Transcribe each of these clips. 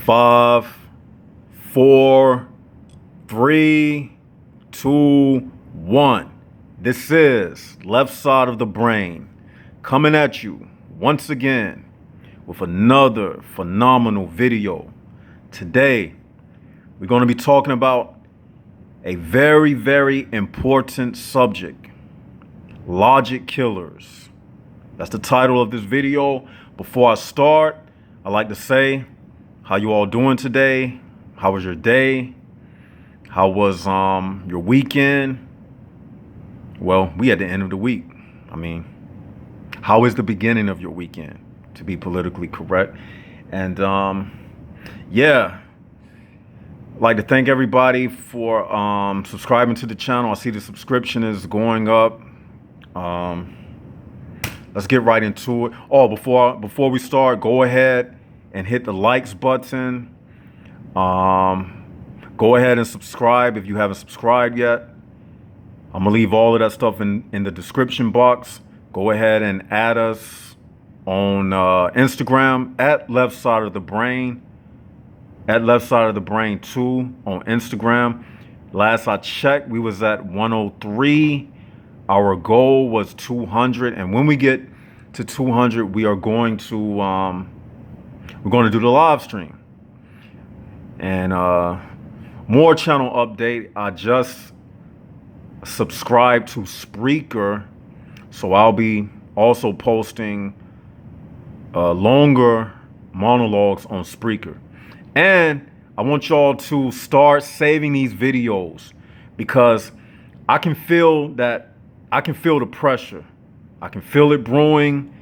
5, 4, 3, 2, 1. This is Left Side of the Brain coming at you once again with another phenomenal video. Today, we're going to be talking about a very, very important subject: logic killers. That's the title of this video. Before I start, I'd like to say, how you all doing today? How was your day? How was your weekend? Well, we at the end of the week. I mean, how is the beginning of your weekend, to be politically correct? And yeah, I'd like to thank everybody for subscribing to the channel. I see the subscription is going up. Let's get right into it. Oh, before we start, go ahead and hit the likes button. Go ahead and subscribe if you haven't subscribed yet. I'm gonna leave all of that stuff in the description box. Go ahead and add us on Instagram at Left Side of the Brain, at Left Side of the Brain 2 on Instagram. Last I checked, we was at 103. Our goal was 200, and when we get to 200, we are going to do the live stream. And more channel update. I just subscribed to Spreaker, so I'll be also posting longer monologues on Spreaker. And I want y'all to start saving these videos, because I can feel the pressure. I can feel it brewing.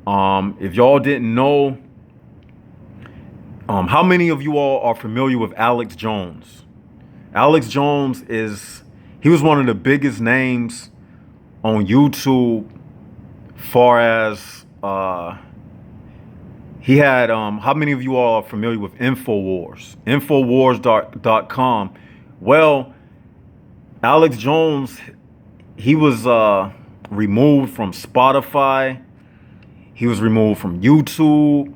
If y'all didn't know, how many of you all are familiar with Alex Jones? Alex Jones he was one of the biggest names on YouTube, far as he had, how many of you all are familiar with Infowars? Infowars.com. Well, Alex Jones, he was removed from Spotify. He was removed from YouTube.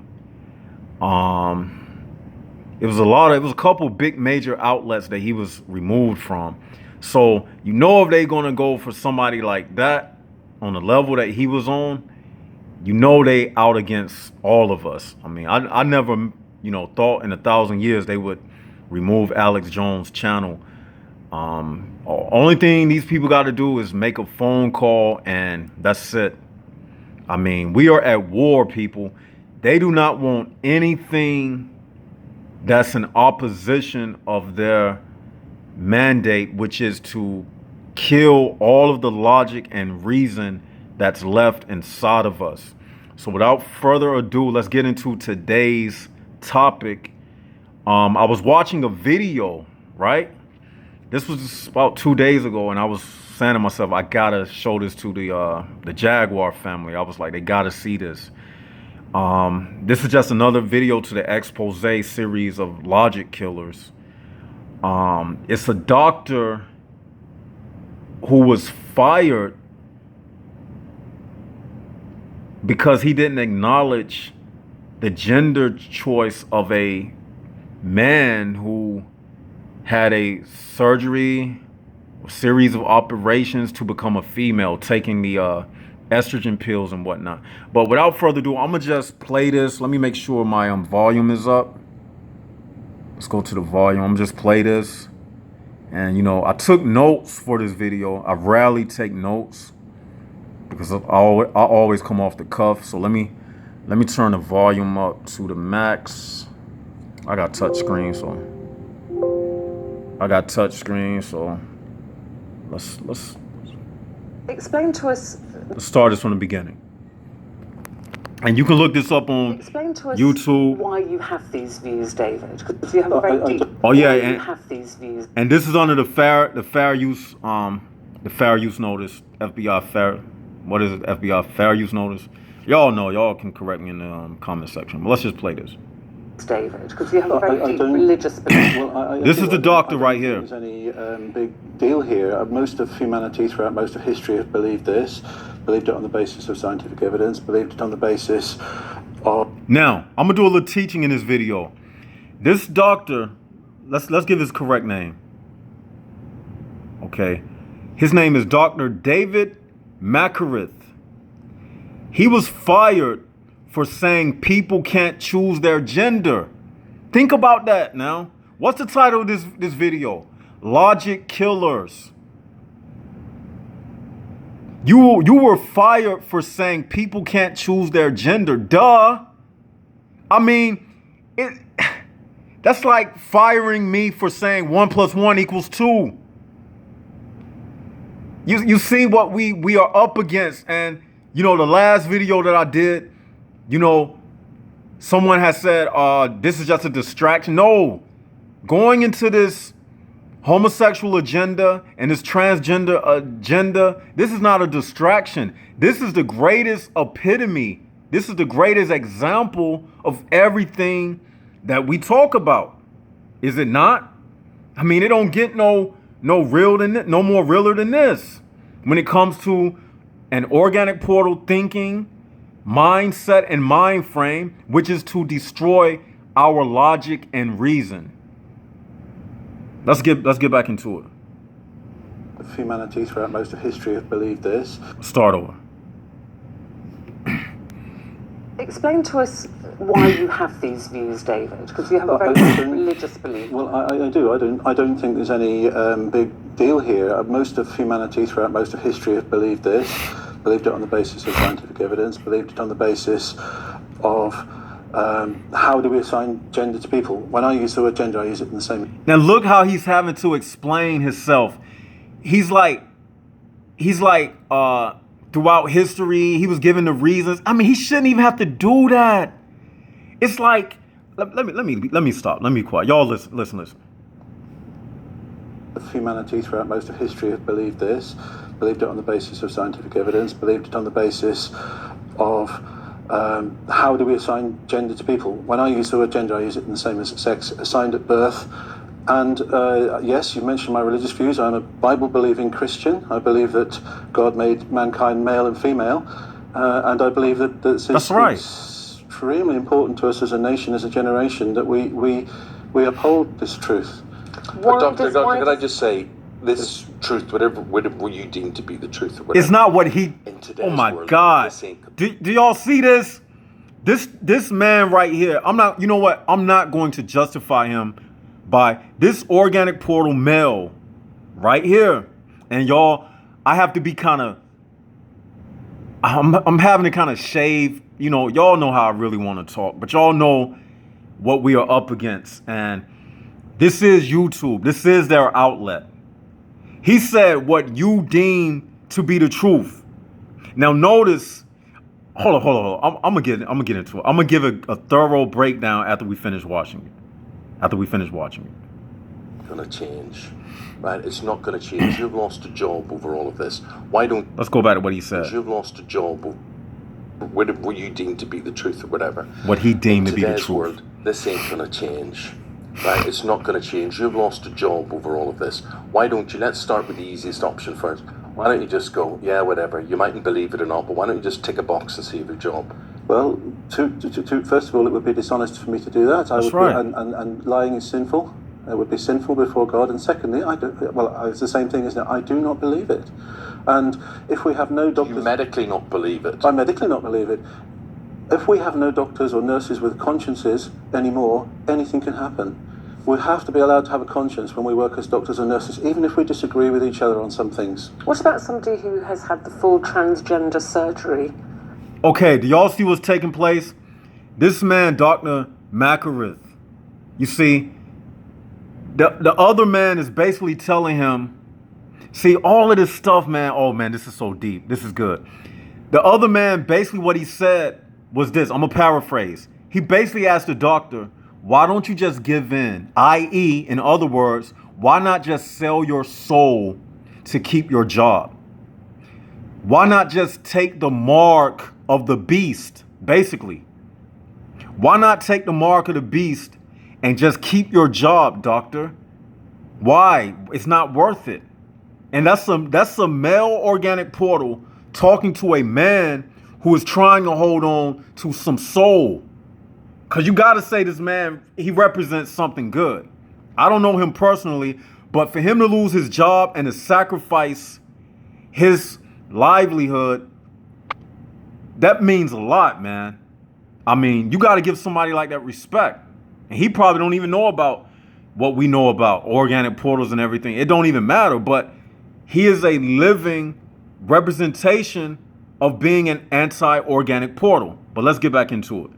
It was a couple big major outlets that he was removed from. So you know, if they're gonna go for somebody like that on the level that he was on, you know they out against all of us. I mean, I never, thought in 1,000 years they would remove Alex Jones' channel. Only thing these people got to do is make a phone call, and that's it. I mean, we are at war, people. They do not want anything that's in opposition of their mandate, which is to kill all of the logic and reason that's left inside of us. So without further ado, let's get into today's topic. I was watching a video, right? This was just about 2 days ago, and I was saying to myself, I gotta show this to the Jaguar family. I was like, they gotta see this. This is just another video to the expose series of logic killers. It's a doctor who was fired because he didn't acknowledge the gender choice of a man who had a series of operations to become a female, taking the estrogen pills and whatnot. But without further ado, I'm gonna just play this. Let me make sure my volume is up. Let's go to the volume. I'm just play this. And I took notes for this video. I rarely take notes because I always come off the cuff. So let me turn the volume up to the max. I got touch screen, so let's explain to us. Let's start this from the beginning. And you can look this up on Explain to us YouTube. Why you have these views, David? Because you have a very deep. Oh yeah, you have these views. And this is under the fair use notice. FBI fair. What is it? FBI fair use notice. Y'all know. Y'all can correct me in the comment section. But let's just play this. David, because you have a very deep religious belief. This is the doctor right here. There's any big deal here. Most of humanity throughout most of history have believed this, believed it on the basis of scientific evidence, believed it on the basis of... Now, I'm going to do a little teaching in this video. This doctor, let's give his correct name. Okay. His name is Dr. David Makarith. He was fired for saying people can't choose their gender. Think about that now. What's the title of this video? Logic Killers. You were fired for saying people can't choose their gender. Duh. I mean, that's like firing me for saying 1 + 1 = 2. You see what we are up against. And, you know, the last video that I did, you know, someone has said, this is just a distraction. No, going into this homosexual agenda and this transgender agenda, this is not a distraction. This is the greatest epitome. This is the greatest example of everything that we talk about. Is it not? I mean, it don't get no more realer than this. When it comes to an organic portal thinking, mindset, and mind frame, which is to destroy our logic and reason. Let's get back into it. Humanity throughout most of history have believed this. Start over. Explain to us why you have these views, David, because you have a very religious belief. Well, I do. I don't think there's any big deal here. Most of humanity throughout most of history have believed this, believed it on the basis of scientific evidence, believed it on the basis of how do we assign gender to people. When I use the word gender, I use it in the same. Now look how he's having to explain himself. He's like throughout history, he was given the reasons. I mean, he shouldn't even have to do that. It's like, let me stop. Let me be quiet. Y'all listen. Humanity throughout most of history have believed this, believed it on the basis of scientific evidence, believed it on the basis of how do we assign gender to people. When I use the word gender, I use it in the same as sex assigned at birth. And yes, you mentioned my religious views. I'm a Bible-believing Christian. I believe that God made mankind male and female. And I believe that that's right. It's extremely important to us as a nation, as a generation, that we uphold this truth. Dr. Could I just say, this truth, whatever you deem to be the truth, or whatever, it's not what he. Oh my God! Do y'all see this? This man right here. I'm not. You know what? I'm not going to justify him by this organic portal male right here. And y'all, I have to be kind of. I'm having to kind of shave. You know, y'all know how I really want to talk, but y'all know what we are up against, and this is YouTube. This is their outlet. He said what you deem to be the truth. Now notice, hold on. I'm gonna get into it. I'm gonna give a thorough breakdown after we finish watching it. Gonna change, right? It's not gonna change. You've lost a job over all of this. Why don't? Let's go back to what he said. You've lost a job, whatever you deem to be the truth, or whatever. What he deemed to be the today's truth. World, this ain't gonna change. Right, it's not going to change. You've lost a job over all of this. Why don't you? Let's start with the easiest option first. Why don't you just go, yeah, whatever. You mightn't believe it or not, but why don't you just tick a box and save your job? Well, first of all, it would be dishonest for me to do that. That's right. And lying is sinful. It would be sinful before God. And secondly, it's the same thing, isn't it? I do not believe it. And if we have no doctors... You medically not believe it? I medically not believe it. If we have no doctors or nurses with consciences anymore, anything can happen. We have to be allowed to have a conscience when we work as doctors and nurses, even if we disagree with each other on some things. What about somebody who has had the full transgender surgery? Okay, do y'all see what's taking place? This man, Dr. Makarith, you see, the other man is basically telling him, see, all of this stuff, man, oh man, this is so deep. This is good. The other man, basically what he said was this. I'm going to paraphrase. He basically asked the doctor, why don't you just give in? I.e., in other words, why not just sell your soul to keep your job? Why not just take the mark of the beast, basically? Why not take the mark of the beast and just keep your job, doctor? Why? It's not worth it. And that's some male organic portal talking to a man who is trying to hold on to some soul. Because you got to say this man, he represents something good. I don't know him personally, but for him to lose his job and to sacrifice his livelihood, that means a lot, man. I mean, you got to give somebody like that respect. And he probably don't even know about what we know about organic portals and everything. It don't even matter, but he is a living representation of being an anti-organic portal. But let's get back into it.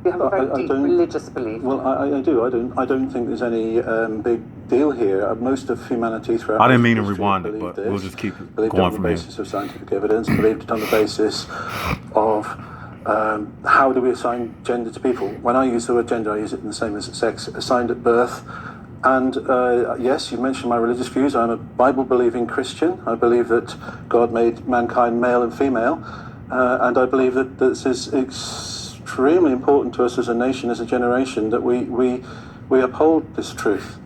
You have a very I deep don't- religious belief. Well, I do. I don't think there's any big deal here. Most of humanity throughout. I didn't mean to history rewind it, believed but we'll this, just keep it believed it going on from the here. basis of scientific evidence. Believed it on the basis of how do we assign gender to people. When I use the word gender, I use it in the same as sex assigned at birth. And yes, you mentioned my religious views. I'm a Bible-believing Christian. I believe that God made mankind male and female, and I believe that this is extremely important to us as a nation, as a generation, that we uphold this truth.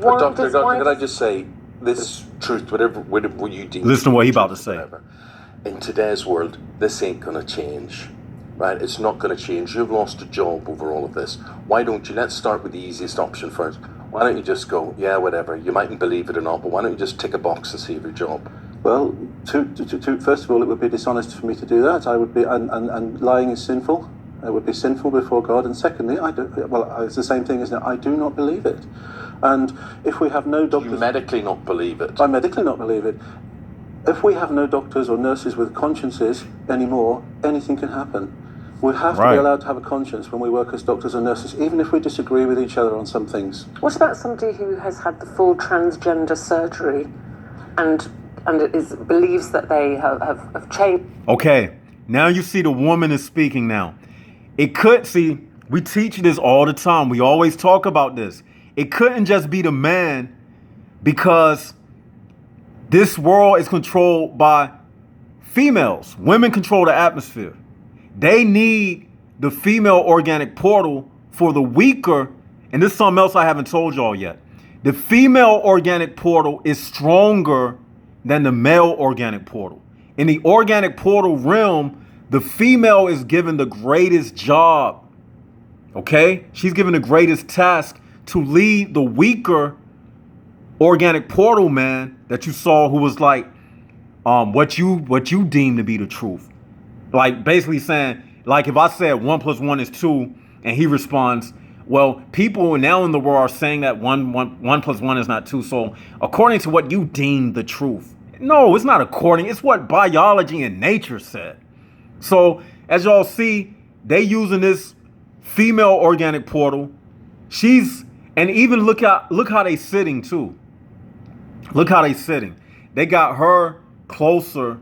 Why Doctor, does- Doctor, why can I does- just say this truth, whatever you deem. Listen to what he about to truth, say. whatever. In today's world, this ain't gonna change, right? It's not gonna change. You've lost a job over all of this. Why don't you? Let's start with the easiest option first. Why don't you just go, yeah, whatever. You mightn't believe it or not, but why don't you just tick a box and save your job? Well, first of all, it would be dishonest for me to do that. I would be, and lying is sinful. It would be sinful before God. And secondly, it's the same thing, isn't it? I do not believe it. And if we have no You doctors, medically not believe it. I medically not believe it. If we have no doctors or nurses with consciences anymore, anything can happen. We have to Right. be allowed to have a conscience when we work as doctors and nurses, even if we disagree with each other on some things. What about somebody who has had the full transgender surgery and believes that they have changed? Okay, now you see the woman is speaking now. It could, see, we teach this all the time. We always talk about this. It couldn't just be the man, because this world is controlled by females. Women control the atmosphere. They need the female organic portal for the weaker. And this is something else I haven't told y'all yet. The female organic portal is stronger than the male organic portal. In the organic portal realm, the female is given the greatest job. Okay? She's given the greatest task to lead the weaker organic portal man that you saw, who was like, what you deem to be the truth. Like basically saying, like if I said 1 + 1 is 2, and he responds, well, people now in the world are saying that 1 + 1 is not 2. So according to what you deem the truth. No, it's not according. It's what biology and nature said. So as y'all see, they using this female organic portal. And even look how they sitting too. Look how they sitting. They got her closer.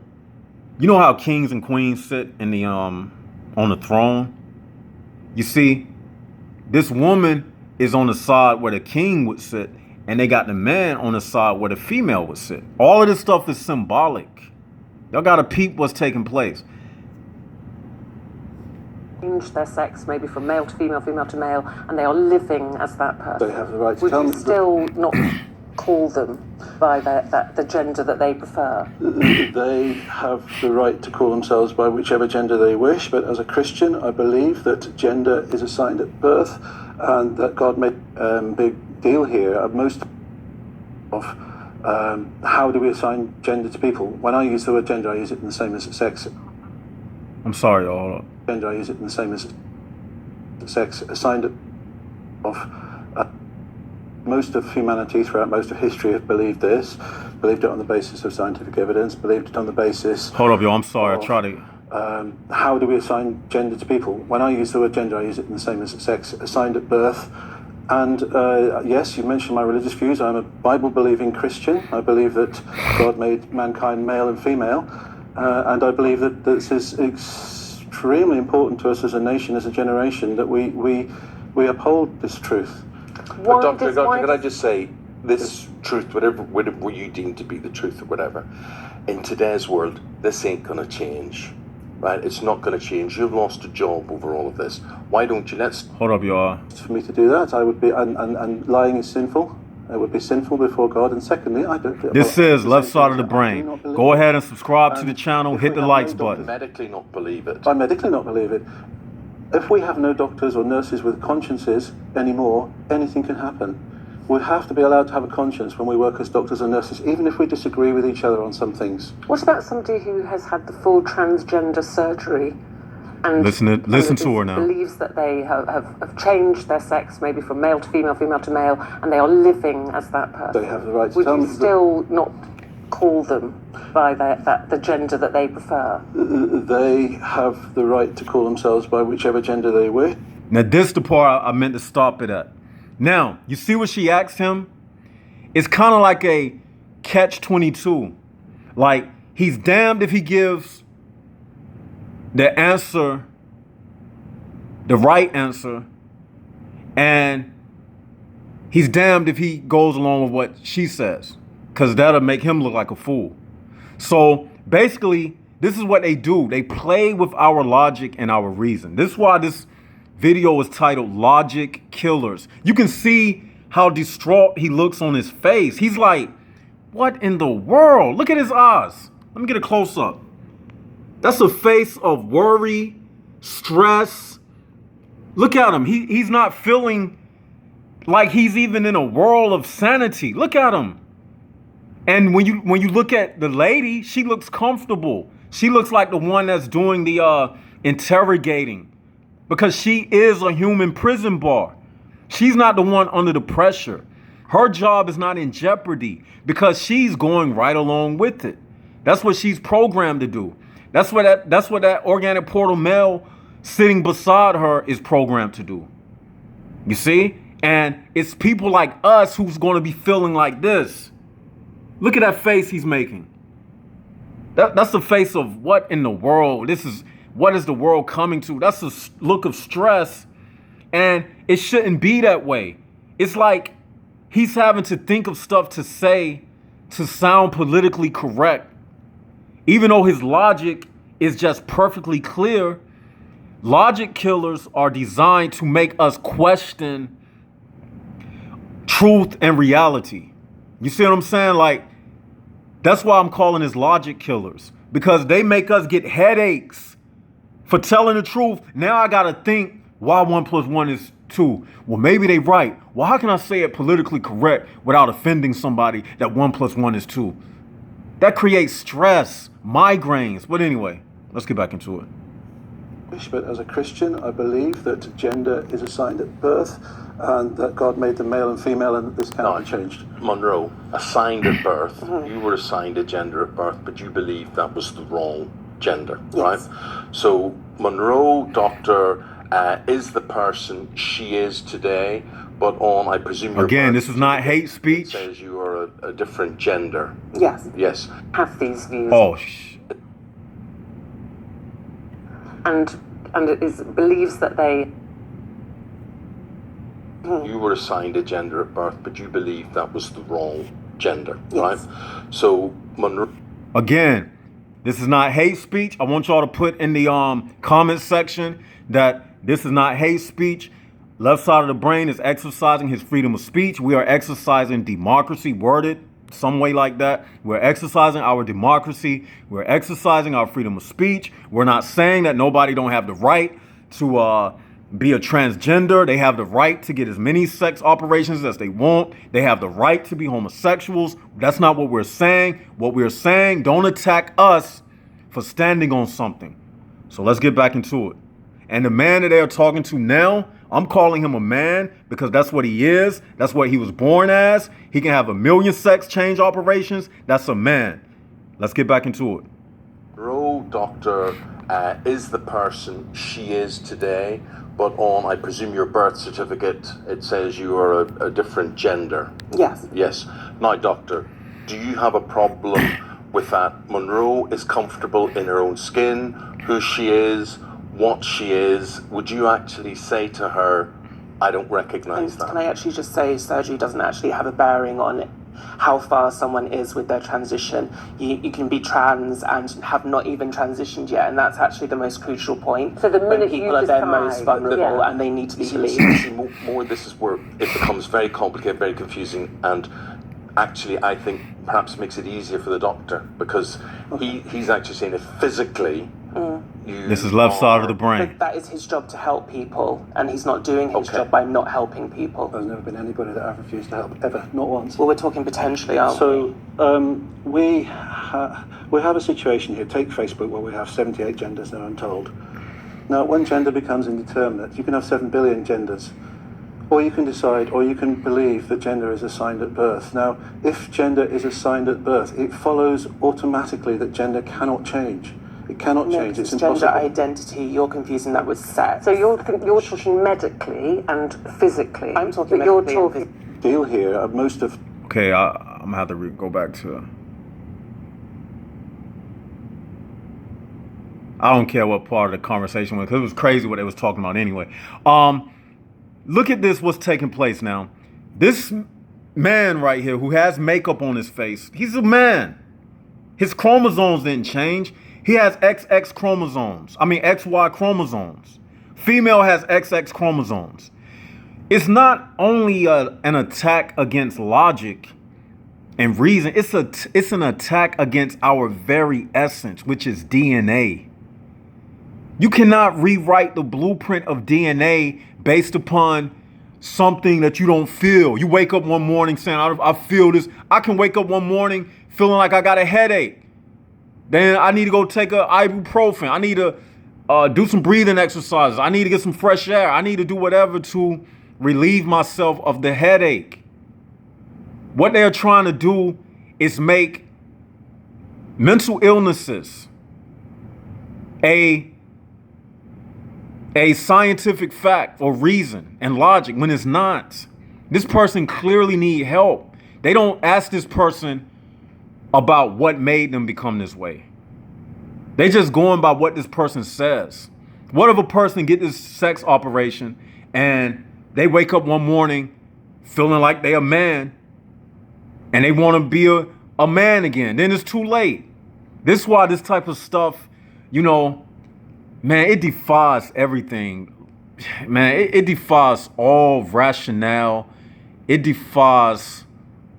You know how kings and queens sit in the on the throne? You see, this woman is on the side where the king would sit, and they got the man on the side where the female would sit. All of this stuff is symbolic. Y'all gotta peep what's taking place. Change their sex, maybe from male to female, female to male, and they are living as that person. They have the right to Would tell you me. still not call them by the gender that they prefer? They have the right to call themselves by whichever gender they wish, but as a Christian, I believe that gender is assigned at birth, and that God made a big deal here. Most of how do we assign gender to people? When I use the word gender, I use it in the same as sex. I'm sorry, y'all. Hold up. Gender, I use it in the same as sex assigned at of. Most of humanity throughout most of history have believed this, believed it on the basis of scientific evidence, believed it on the basis. Hold up, y'all. I'm sorry. I try to. How do we assign gender to people? When I use the word gender, I use it in the same as sex assigned at birth. And yes, you mentioned my religious views. I'm a Bible-believing Christian. I believe that God made mankind male and female, and I believe that this is extremely important to us as a nation, as a generation, that we uphold this truth. Why Doctor, does- why can I does- just say this truth, whatever you deem to be the truth or whatever, in today's world, this ain't gonna change, right? It's not gonna change. You've lost a job over all of this. Why don't you? Let's Hold up, y'all. For me to do that, I would be, and lying is sinful. It would be sinful before God. And secondly, I don't. This is Left Side of the Brain. Go ahead and subscribe to the channel. if Hit we the have likes no button. Medically not believe it. I medically not believe it. If we have no doctors or nurses with consciences anymore, anything can happen. We have to be allowed to have a conscience when we work as doctors and nurses, even if we disagree with each other on some things. What about somebody who has had the full transgender surgery and Listen to her now. believes that they have changed their sex, maybe from male to female, female to male, and they are living as that person? They have the right to Would tell you me. still not call them by the gender that they prefer? They have the right to call themselves by whichever gender they wish. Now, this the part I meant to stop it at. Now, you see what she asked him? It's kind of like a catch-22. Like, he's damned if he gives the answer, the right answer, and he's damned if he goes along with what she says, because that'll make him look like a fool. So, basically, this is what they do. They play with our logic and our reason. This is why this video is titled Logic Killers. You can see how distraught he looks on his face. He's like, what in the world? Look at his eyes. Let me get a close up. That's a face of worry, stress. Look at him. He's not feeling like he's even in a world of sanity. Look at him. And when you look at the lady, she looks comfortable. She looks like the one that's doing the interrogating, because she is a human prison bar. She's not the one under the pressure. Her job is not in jeopardy because she's going right along with it. That's what she's programmed to do. That's what that organic portal male sitting beside her is programmed to do. You see? And it's people like us who's going to be feeling like this. Look at that face he's making. That's the face of what in the world? What is the world coming to? That's a look of stress, and it shouldn't be that way. It's like he's having to think of stuff to say to sound politically correct, even though his logic is just perfectly clear. Logic killers are designed to make us question truth and reality. You see what I'm saying? Like, that's why I'm calling this logic killers, because they make us get headaches for telling the truth. Now I gotta think why 1 + 1 is 2. Well, maybe they right. Well, how can I say it politically correct without offending somebody that 1 + 1 is 2? That creates stress, migraines. But anyway, let's get back into it. But as a Christian, I believe that gender is assigned at birth and that God made them male and female and that this cannot be changed. Monroe, assigned at birth, you were assigned a gender at birth, but you believed that was the wrong gender, right? So Monroe, doctor, is the person she is today, but on, I presume, your Again, birth this is not hate certificate speech. says you are a different gender. Yes. Yes. Have these views. Oh, And it believes that they. You were assigned a gender at birth, but you believed that was the wrong gender, Yes. right? So Monroe. again, this is not hate speech. I want y'all to put in the comment section that this is not hate speech. Left Side of the Brain is exercising his freedom of speech. We are exercising democracy, worded some way like that. We're exercising our democracy. We're exercising our freedom of speech. We're not saying that nobody don't have the right to be a transgender. They have the right to get as many sex operations as they want. They have the right to be homosexuals. That's not what we're saying. What we're saying, don't attack us for standing on something. So let's get back into it. And the man that they're talking to now, I'm calling him a man because that's what he is. That's what he was born as. He can have 1 million sex change operations. That's a man. Let's get back into it. Monroe, doctor, is the person she is today, but on, I presume, your birth certificate, it says you are a different gender. Yes. Yes. Now, doctor, do you have a problem with that? Monroe is comfortable in her own skin, who she is, what she is. Would you actually say to her, I don't recognize that? Can I actually just say surgery doesn't actually have a bearing on how far someone is with their transition. You can be trans and have not even transitioned yet, and that's actually the most crucial point. So the when minute people you are their most decide, vulnerable yeah. and they need to be See, believed. more this is where it becomes very complicated, very confusing, and actually I think perhaps makes it easier for the doctor, because he's actually saying that physically This is left side of the brain. But that is his job to help people, and he's not doing his Okay. job by not helping people. There's never been anybody that I've refused to help, ever, not once. Well, we're talking potentially, aren't we? So we have a situation here. Take Facebook, where we have 78 genders now, I'm told. Now, when gender becomes indeterminate, you can have 7 billion genders. Or you can decide, or you can believe that gender is assigned at birth. Now, if gender is assigned at birth, it follows automatically that gender cannot change. It cannot No, change. It's it's gender impossible. identity. You're confusing that with sex. So you're talking medically and physically. I'm talking but you're medically and talking. Deal here, most of Okay, I'm gonna have to go back to. I don't care what part of the conversation was, because it was crazy what they was talking about anyway. Look at this, what's taking place now. This man right here who has makeup on his face, he's a man. His chromosomes didn't change. He has XX chromosomes. I mean, XY chromosomes. Female has XX chromosomes. It's not only an attack against logic and reason. It's an attack against our very essence, which is DNA. You cannot rewrite the blueprint of DNA based upon something that you don't feel. You wake up one morning saying, I feel this. I can wake up one morning feeling like I got a headache. Then I need to go take a ibuprofen. I need to do some breathing exercises. I need to get some fresh air. I need to do whatever to relieve myself of the headache. What they're trying to do is make mental illnesses a scientific fact or reason and logic when it's not. This person clearly needs help. They don't ask this person about what made them become this way. They just going by what this person says. What if a person get this sex operation and they wake up one morning feeling like they a man and they want to be a man again? Then it's too late. This is why this type of stuff, man, it defies everything. Man, it defies all rationale. It defies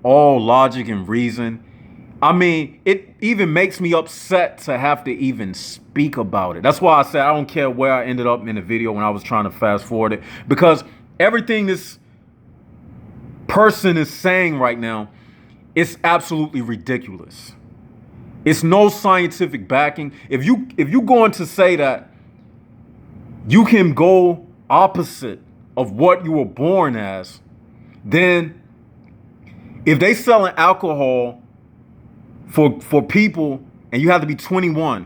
all logic and reason. I mean, it even makes me upset to have to even speak about it. That's why I said I don't care where I ended up in the video when I was trying to fast forward it. Because everything this person is saying right now is absolutely ridiculous. It's no scientific backing. If you going to say that you can go opposite of what you were born as, then if they selling alcohol for people and you have to be 21,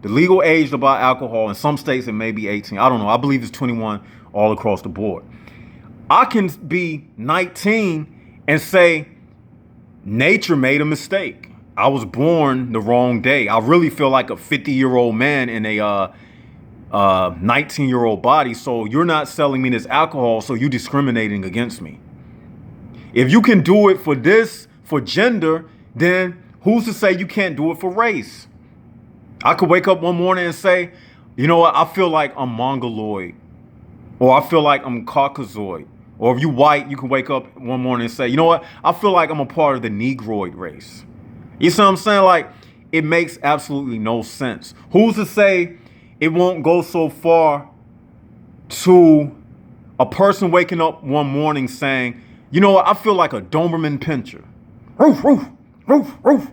the legal age to buy alcohol, in some states it may be 18. I don't know. I believe it's 21 all across the board. I can be 19 and say nature made a mistake. I was born the wrong day. I really feel like a 50-year-old man in a 19-year-old body. So you're not selling me this alcohol, so you're discriminating against me. If you can do it for gender, then who's to say you can't do it for race? I could wake up one morning and say, you know what, I feel like I'm Mongoloid, or I feel like I'm Caucasoid. Or if you white, you can wake up one morning and say, you know what, I feel like I'm a part of the Negroid race. You see what I'm saying? Like, it makes absolutely no sense. Who's to say it won't go so far to a person waking up one morning saying, you know what, I feel like a Doberman Pinscher. Roof, roof, roof, roof,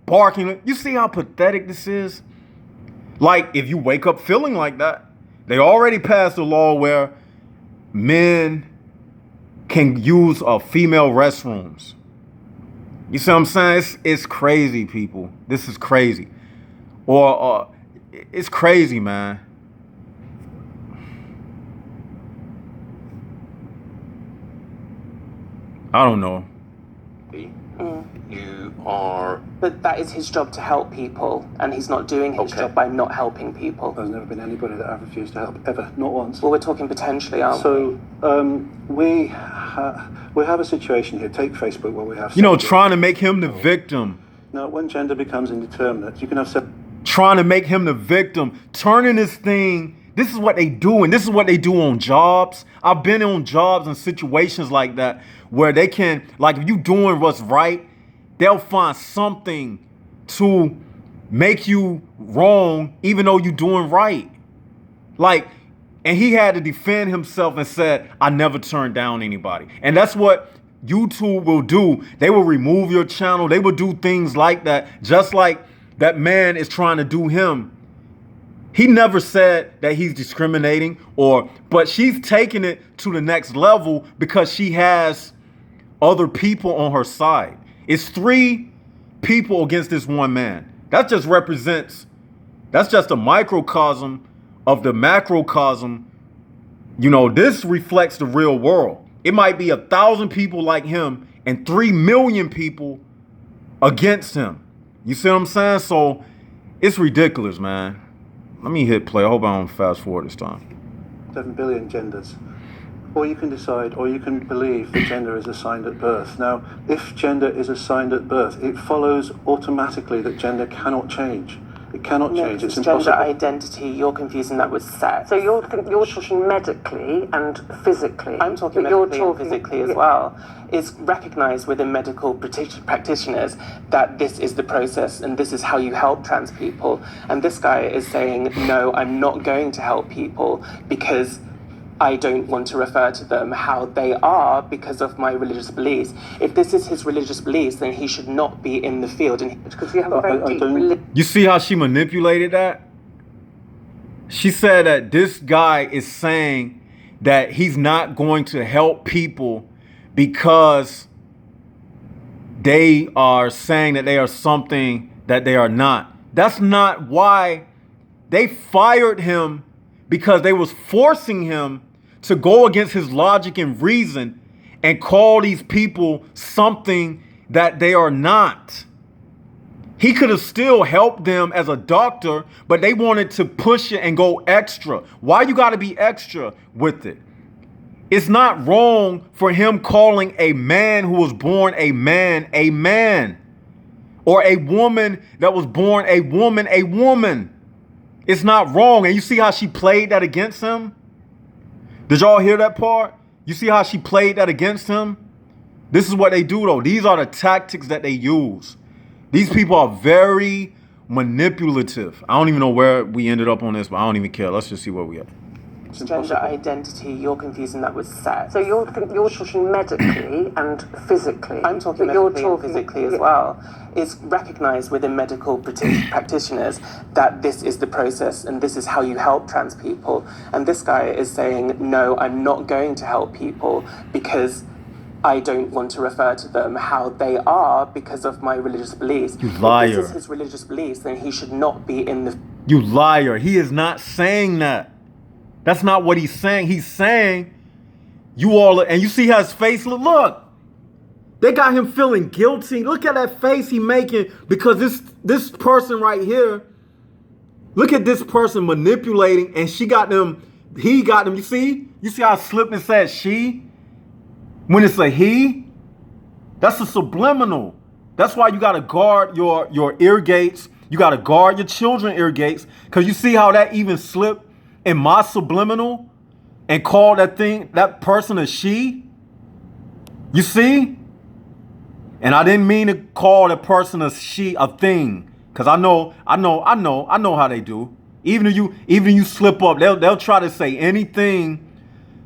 barking. You see how pathetic this is? Like, if you wake up feeling like that, they already passed a law where men can use female restrooms. You see what I'm saying? It's crazy, people. This is crazy. Or it's crazy, man. I don't know. You are. But that is his job to help people, and he's not doing his Okay. job by not helping people. there's never been anybody that I've refused to help, ever, not once. Well, we're talking potentially, aren't we? So we we have a situation here. Take Facebook, where we have trying to make him the victim. Now, when gender becomes indeterminate, you can have Trying to make him the victim, turning this thing. This is what they do, and this is what they do on jobs. I've been on jobs and situations like that where they can, like, if you doing what's right, they'll find something to make you wrong, even though you're doing right. Like, and he had to defend himself and said, I never turned down anybody. And that's what YouTube will do. They will remove your channel. They will do things like that, just like that man is trying to do him. He never said that he's discriminating, but she's taking it to the next level because she has other people on her side. It's 3 people against this one man. That just represents, that's just a microcosm of the macrocosm. This reflects the real world. It might be 1,000 people like him and 3 million people against him. You see what I'm saying? So it's ridiculous, man. Let me hit play. I hope I don't fast forward this time. 7 billion genders. Or you can decide, or you can believe that gender is assigned at birth. Now, if gender is assigned at birth, it follows automatically that gender cannot change. It cannot change. It's gender impossible. identity. You're confusing that with sex. So you're talking medically and physically. I'm talking medically and physically as well. It's recognised within medical practitioners that this is the process and this is how you help trans people. And this guy is saying, no, I'm not going to help people because I don't want to refer to them how they are because of my religious beliefs. If this is his religious beliefs, then he should not be in the field. And because you have a very deep religion. You see how she manipulated that? She said that this guy is saying that he's not going to help people because they are saying that they are something that they are not. That's not why they fired him, because they was forcing him to go against his logic and reason and call these people something that they are not. He could have still helped them as a doctor, but they wanted to push it and go extra. Why you got to be extra with it? It's not wrong for him calling a man who was born a man, or a woman that was born a woman. It's not wrong. And you see how she played that against him? Did y'all hear that part? You see how she played that against him? This is what they do, though. These are the tactics that they use. These people are very manipulative. I don't even know where we ended up on this, but I don't even care. Let's just see where we are. Gender identity, you're confusing that with sex. So you're talking medically and physically. I'm talking medically and physically as well. It's recognised within medical practitioners that this is the process and this is how you help trans people. And this guy is saying, no, I'm not going to help people because I don't want to refer to them how they are because of my religious beliefs. You liar. If this is his religious beliefs, then he should not be in the... You liar. He is not saying that. That's not what he's saying. He's saying you all, and you see how his face look. They got him feeling guilty. Look at that face he making because this person right here, look at this person manipulating, and he got them. You see how I slipped and said she? When it's a he, that's a subliminal. That's why you got to guard your ear gates. You got to guard your children's ear gates, because you see how that even slipped in my subliminal and call that person a she. You see? And I didn't mean to call that person a she, a thing, because I know how they do. Even if you slip up, they'll try to say anything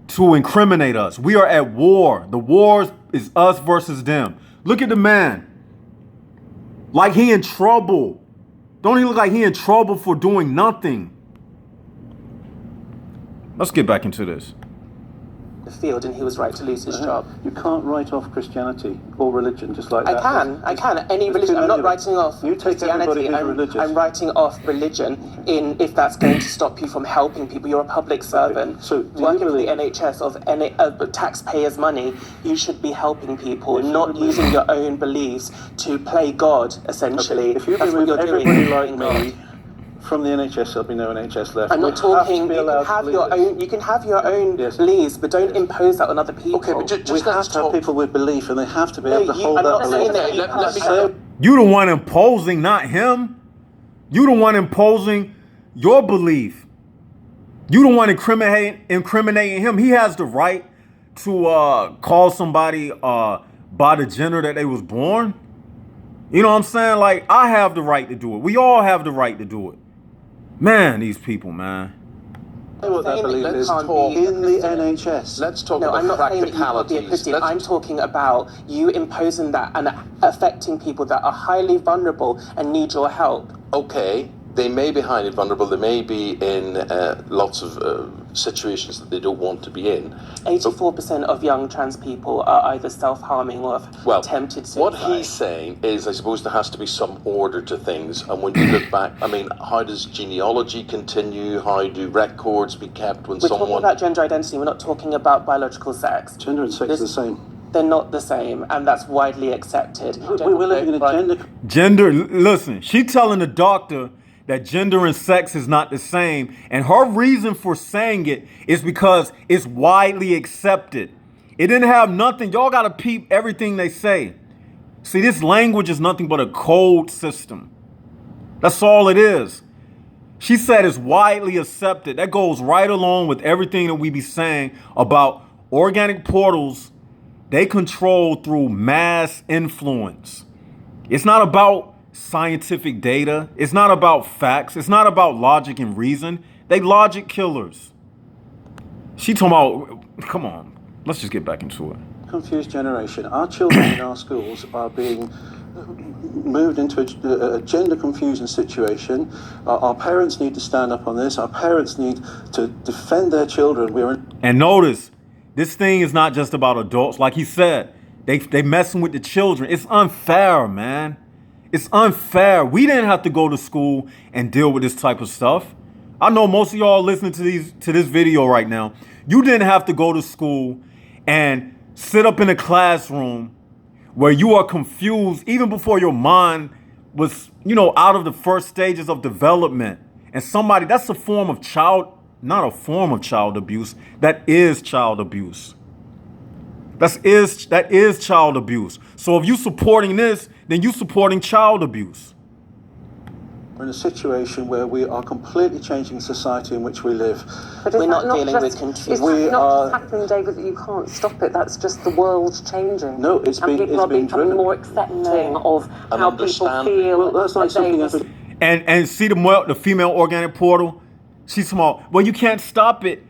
to incriminate us. We are at war. The war is us versus them. Look at the man. Like he in trouble. Don't he look like he in trouble for doing nothing? Let's get back into this. The field, and he was right to lose his job. You can't write off Christianity or religion just like that. I can. Any religion. I'm not writing off Christianity. I'm writing off religion if that's going to stop you from helping people. You're a public servant. So working for the NHS of taxpayers' money, you should be helping people, not using your own beliefs to play God, essentially. Okay. If you that's what remove you're everybody doing. like me from the NHS, there'll be no NHS left. I'm not We talking. have to be You allowed can have to your believe own. You can have your own Yes. beliefs, but don't impose that on other people. Okay, but just We have let's to have talk. people with belief, and they have to be No, able to you- hold I'm that not saying belief. that Okay, you let me So- You the one imposing, not him. You the one imposing your belief. You the one incriminating him. He has the right to call somebody by the gender that they was born. You know what I'm saying? Like, I have the right to do it. We all have the right to do it. Man, these people, man. What that saying that belief you is can't be in the Christian. NHS. Let's talk No, about I'm not saying that you can't be a practicalities. Christian. Let's- I'm talking about you imposing that and affecting people that are highly vulnerable and need your help. Okay, they may be highly vulnerable. They may be in lots of situations that they don't want to be in. 84% of young trans people are either self-harming or have Well, attempted suicide. what he's saying is, I suppose there has to be some order to things. And when you look back, I mean, how does genealogy continue? How do records be kept when We're talking someone? about gender identity. We're not talking about biological sex. Gender and sex are the same. They're not the same, and that's widely accepted. We're living in a gender. Listen, she telling the doctor that gender and sex is not the same, and her reason for saying it is because it's widely accepted. It didn't have nothing. Y'all gotta peep everything they say. See, this language is nothing but a code system. That's all it is. She said it's widely accepted. That goes right along with everything that we be saying about organic portals. They control through mass influence. It's not about scientific data. It's not about facts. It's not about logic and reason. They logic killers. She talking about, come on, let's just get back into it. Confused generation. Our children in our schools are being moved into a gender confusion situation. Our parents need to stand up on this. Our parents need to defend their children. And notice, this thing is not just about adults. Like he said, they messing with the children. It's unfair, man. It's unfair. We didn't have to go to school and deal with this type of stuff. I know most of y'all listening to this video right now. You didn't have to go to school and sit up in a classroom where you are confused even before your mind was, out of the first stages of development. And that's a form of not a form of child abuse. That is child abuse. That is child abuse. So if you supporting this, then you supporting child abuse. We're in a situation where we are completely changing the society in which we live. But is We're that not dealing with just, control. Is We that not are- just happening, David, that you can't stop it? That's just the world changing. No, it's and being- people it's are being becoming driven. more accepting of And how people understanding. feel. Well, that's like that they something was- else. And see the female organic portal? She's small. Well, you can't stop it,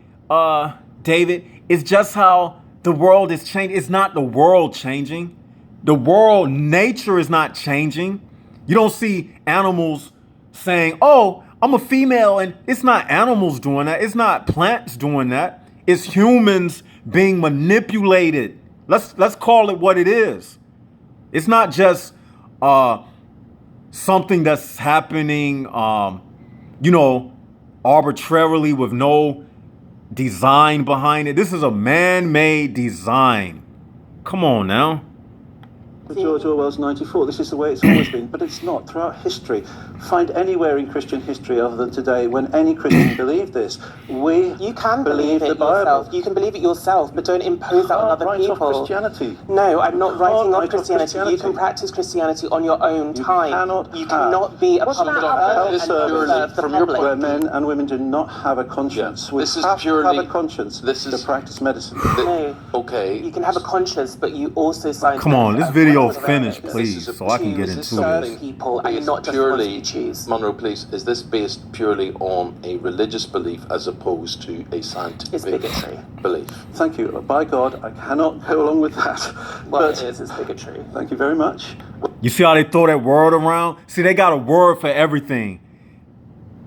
David. It's just how the world is changing. It's not the world changing. Nature is not changing. You don't see animals saying, oh, I'm a female, and it's not animals doing that. It's not plants doing that. It's humans being manipulated. Let's call it what it is. It's not just something that's happening, arbitrarily with no design behind it. This is a man-made design. Come on now. George Orwell's 94. This is the way it's always been, but it's not. Throughout history, find anywhere in Christian history other than today when any Christian believed this. You can believe the it Bible. yourself. You can believe it yourself, but don't impose that on other Write off people. Christianity. No, I'm not You writing can't off write off Christianity. You can Christianity. practice Christianity on your own You time. cannot You have- cannot be a What's public that servant and purely serve the from your public. Where men and women do not have a conscience. Yeah, We this is have to purely- have a conscience this is- to practice medicine. No. Okay. You can have a conscience, but you also sign. Come on, this video finished, please, This is so I can get is this into something this. people and based not just purely, ones you choose. Monroe, please, is this based purely on a religious belief as opposed to a scientific It's bigotry. belief? Thank you. By God, I cannot go along with that. Well, but it's bigotry. thank you very much. You see how they throw that word around? See, they got a word for everything.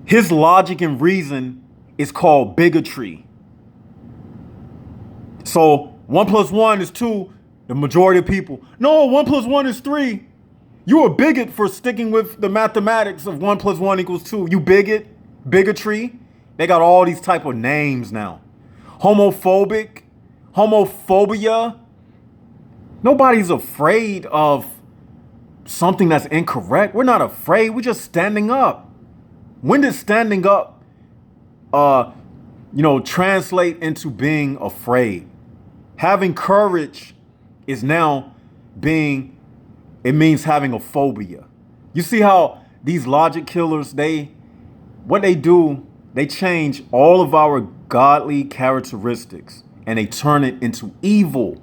His logic and reason is called bigotry. So 1 + 1 is 2. The majority of people, no, 1 + 1 is 3. You a bigot for sticking with the mathematics of 1 + 1 = 2. You bigot, bigotry. They got all these type of names now. Homophobic, homophobia. Nobody's afraid of something that's incorrect. We're not afraid. We're just standing up. When did standing up, translate into being afraid? Having courage is now it means having a phobia. You see how these logic killers, what they do, they change all of our godly characteristics and they turn it into evil.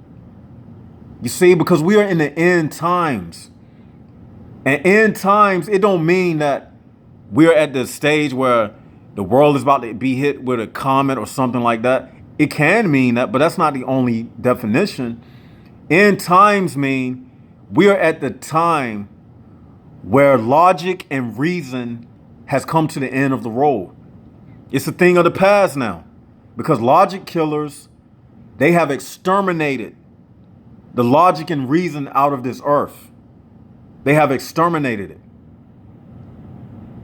You see, because we are in the end times. And end times, it don't mean that we're at the stage where the world is about to be hit with a comet or something like that. It can mean that, but that's not the only definition. End times mean we are at the time where logic and reason has come to the end of the road. It's a thing of the past now, because logic killers, they have exterminated the logic and reason out of this earth. They have exterminated it.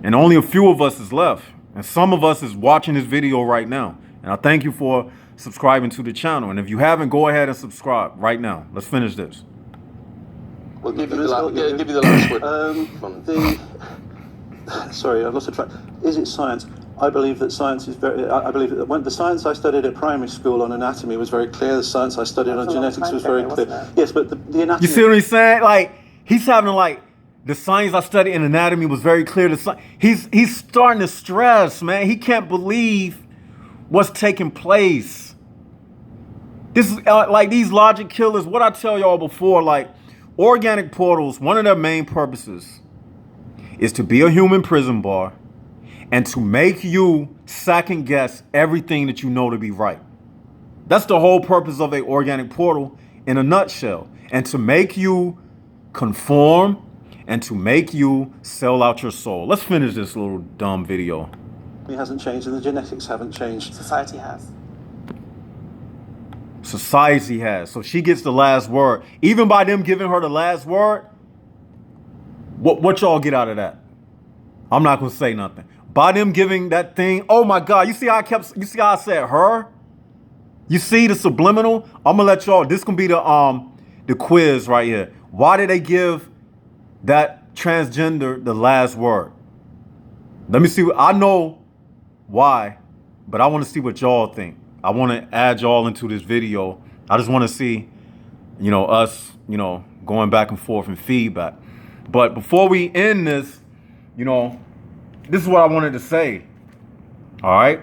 And only a few of us is left. And some of us is watching this video right now. And I thank you for subscribing to the channel. And if you haven't, go ahead and subscribe right now. Let's finish this. We'll give you the last word. Sorry, I've lost the track. Is it science? I believe that science is I believe that when the science I studied at primary school on anatomy was very clear. The science I studied on genetics was very clear. Yes, but the anatomy. You see what he's saying? Like, he's having the science I studied in anatomy was very clear. He's starting to stress, man. He can't believe what's taking place. This is like these logic killers. What I tell y'all before, like organic portals, one of their main purposes is to be a human prison bar and to make you second guess everything that you know to be right. That's the whole purpose of an organic portal in a nutshell. And to make you conform and to make you sell out your soul. Let's finish this little dumb video. It hasn't changed and the genetics haven't changed. Society has. Society has. So she gets the last word. Even by them giving her the last word, what y'all get out of that? I'm not gonna say nothing. By them giving that thing, oh my God, you see how I said her? You see the subliminal? I'm gonna let y'all, this can be the quiz right here. Why did they give that transgender the last word? Let me see. I know why, but I want to see what y'all think. I want to add y'all into this video. I just want to see, us, going back and forth and feedback. But before we end this, this is what I wanted to say. All right.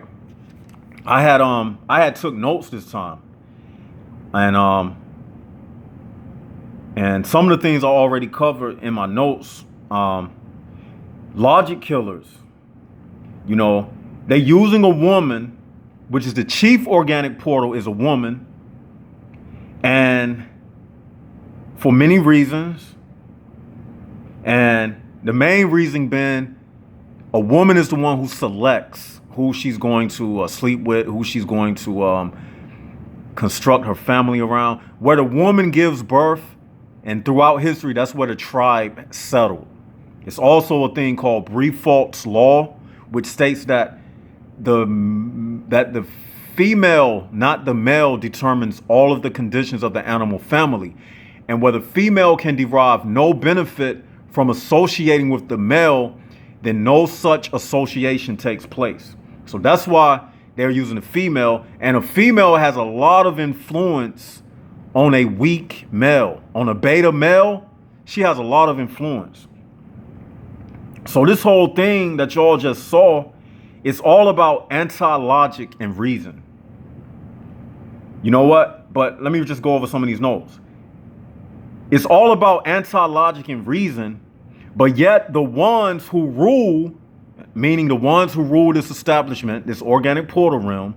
I had took notes this time. And some of the things I already covered in my notes. Logic killers, they're using a woman, which is the chief organic portal is a woman. And for many reasons. And the main reason being a woman is the one who selects who she's going to sleep with, who she's going to construct her family around. Where the woman gives birth, and throughout history, that's where the tribe settled. It's also a thing called Brefault's Law, which states that the female, not the male, determines all of the conditions of the animal family. And where the female can derive no benefit from associating with the male, then no such association takes place. So that's why they're using a female, and a female has a lot of influence on a weak male. On a beta male, she has a lot of influence. So this whole thing that y'all just saw, it's all about anti-logic and reason. You know what? But let me just go over some of these notes. It's all about anti-logic and reason, but yet the ones who rule, meaning the ones who rule this establishment, this organic portal realm,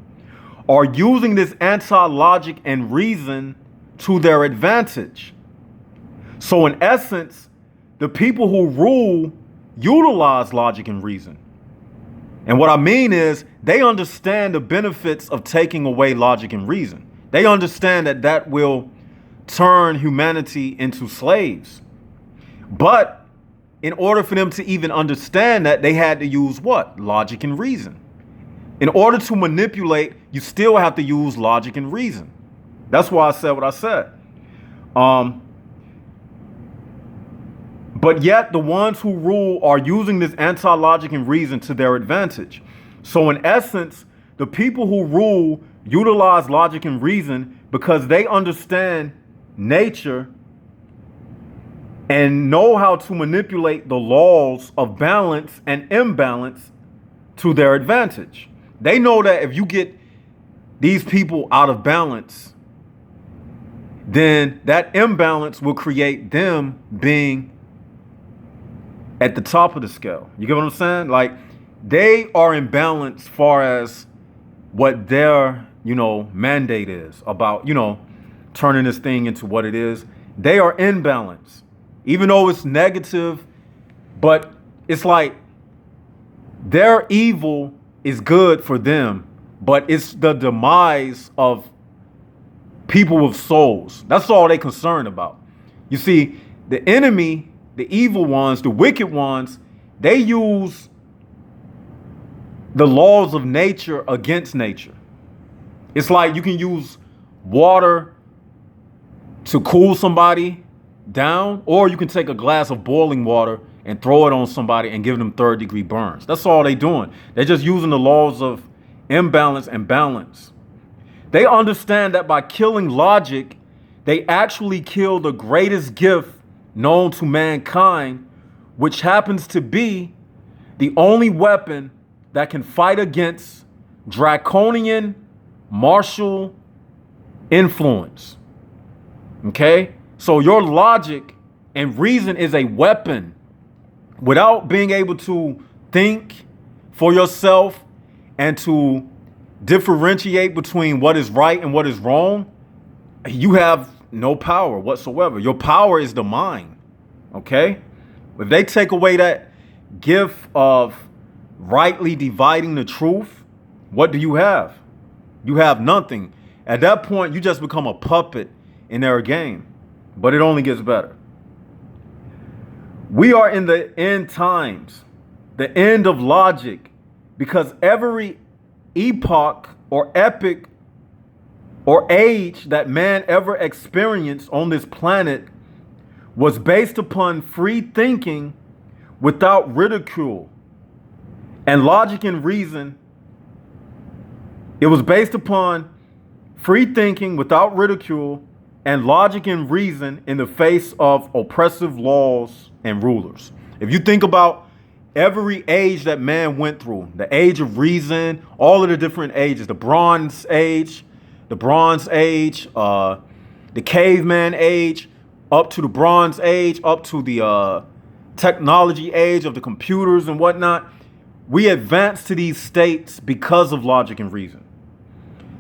are using this anti-logic and reason to their advantage. So in essence, the people who rule utilize logic and reason. And what I mean is they understand the benefits of taking away logic and reason. They understand that will turn humanity into slaves. But in order for them to even understand that, they had to use what? Logic and reason. In order to manipulate, you still have to use logic and reason. That's why I said what I said. But yet the ones who rule are using this anti-logic and reason to their advantage. So in essence, the people who rule utilize logic and reason because they understand nature and know how to manipulate the laws of balance and imbalance to their advantage. They know that if you get these people out of balance, then that imbalance will create them being at the top of the scale. You get what I'm saying? Like, they are in balance far as what their, mandate is about, turning this thing into what it is. They are in balance, even though it's negative, but it's like their evil is good for them, but it's the demise of people with souls. That's all they're concerned about. You see, the enemy, the evil ones, the wicked ones, they use the laws of nature against nature. It's like you can use water to cool somebody down, or you can take a glass of boiling water and throw it on somebody and give them third-degree burns. That's all they're doing. They're just using the laws of imbalance and balance. They understand that by killing logic, they actually kill the greatest gift known to mankind, which happens to be the only weapon that can fight against draconian martial influence. Okay? So your logic and reason is a weapon. Without being able to think for yourself and to differentiate between what is right and what is wrong, you have no power whatsoever. Your power is the mind. Okay? If they take away that gift of rightly dividing the truth, what do you have? You have nothing. At that point, you just become a puppet in their game. But it only gets better. We are in the end times, the end of logic, because every epoch or epic or age that man ever experienced on this planet was based upon free thinking without ridicule. And logic and reason, it was based upon free thinking without ridicule and logic and reason in the face of oppressive laws and rulers. If you think about every age that man went through, the age of reason, all of the different ages, the Bronze Age, the Caveman Age, up to the Bronze Age, up to the technology age of the computers and whatnot, we advanced to these states because of logic and reason.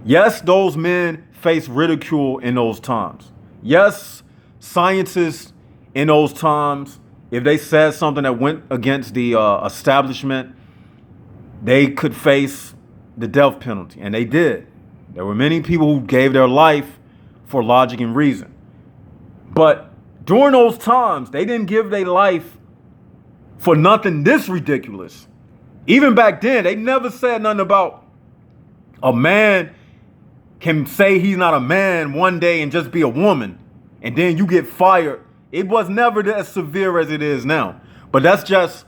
Yes, those men faced ridicule in those times. Yes, scientists in those times, if they said something that went against the establishment, they could face the death penalty, and they did. There were many people who gave their life for logic and reason. But during those times, they didn't give their life for nothing this ridiculous. Even back then, they never said nothing about a man can say he's not a man one day and just be a woman, and then you get fired. It was never as severe as it is now. But that's just,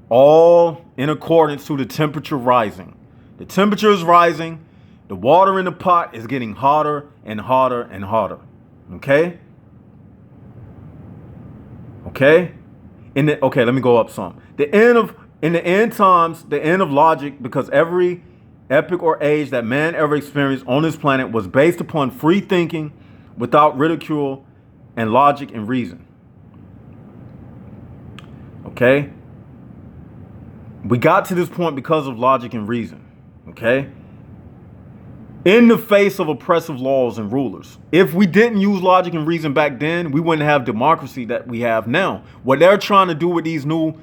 all in accordance to the temperature rising. The temperature is rising. The water in the pot is getting hotter and hotter and hotter. Okay? Okay? Let me go up some. In the end times, the end of logic, because every epic or age that man ever experienced on this planet was based upon free thinking without ridicule and logic and reason. Okay? We got to this point because of logic and reason. Okay? In the face of oppressive laws and rulers. If we didn't use logic and reason back then, we wouldn't have democracy that we have now. What they're trying to do with these new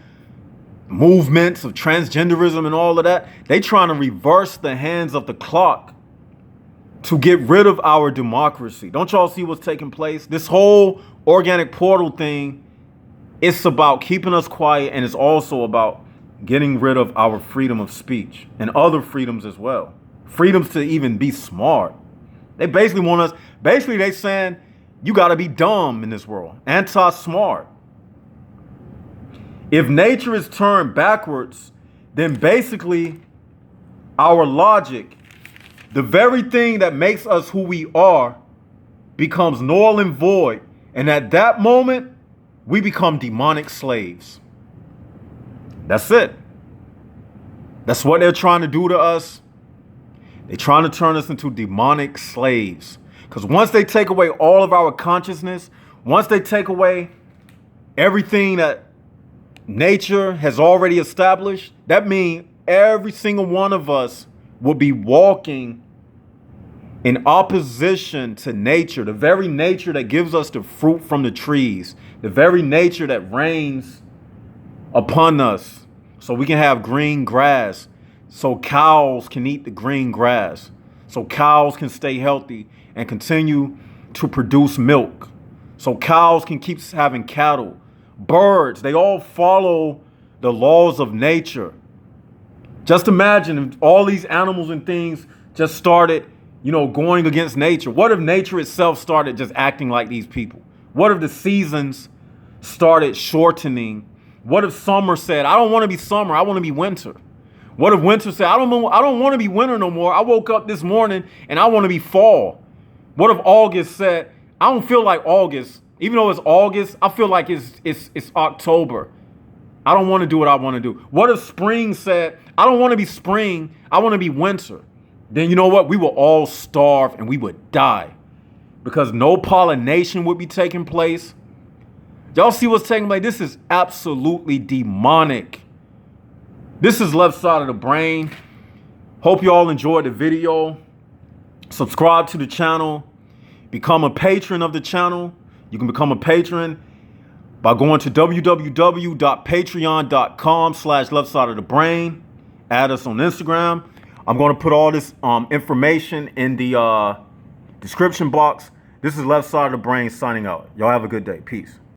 movements of transgenderism and all of that, they trying to reverse the hands of the clock to get rid of our democracy. Don't y'all see what's taking place? This whole organic portal thing, it's about keeping us quiet, and it's also about getting rid of our freedom of speech and other freedoms as well. Freedoms to even be smart. They basically want us, they saying you got to be dumb in this world. Anti-smart. If nature is turned backwards, then basically our logic, the very thing that makes us who we are, becomes null and void. And at that moment, we become demonic slaves. That's it. That's what they're trying to do to us. They're trying to turn us into demonic slaves. Because once they take away all of our consciousness, once they take away everything that nature has already established, that means every single one of us will be walking in opposition to nature, the very nature that gives us the fruit from the trees, the very nature that rains upon us so we can have green grass, so cows can eat the green grass, so cows can stay healthy and continue to produce milk, so cows can keep having cattle. Birds, they all follow the laws of nature. Just imagine if all these animals and things just started, going against nature. What if nature itself started just acting like these people? What if the seasons started shortening? What if summer said, I don't want to be summer, I want to be winter? What if winter said, I don't want to be winter no more. I woke up this morning and I want to be fall. What if August said, I don't feel like August. Even though it's August, I feel like it's October. I don't want to do what I want to do. What if spring said, I don't want to be spring, I want to be winter? Then you know what? We will all starve and we would die because no pollination would be taking place. Y'all see what's taking place? This is absolutely demonic. This is Left Side of the Brain. Hope you all enjoyed the video. Subscribe to the channel. Become a patron of the channel. You can become a patron by going to www.patreon.com/Left Side of the Brain. Add us on Instagram. I'm going to put all this information in the description box. This is Left Side of the Brain signing out. Y'all have a good day. Peace.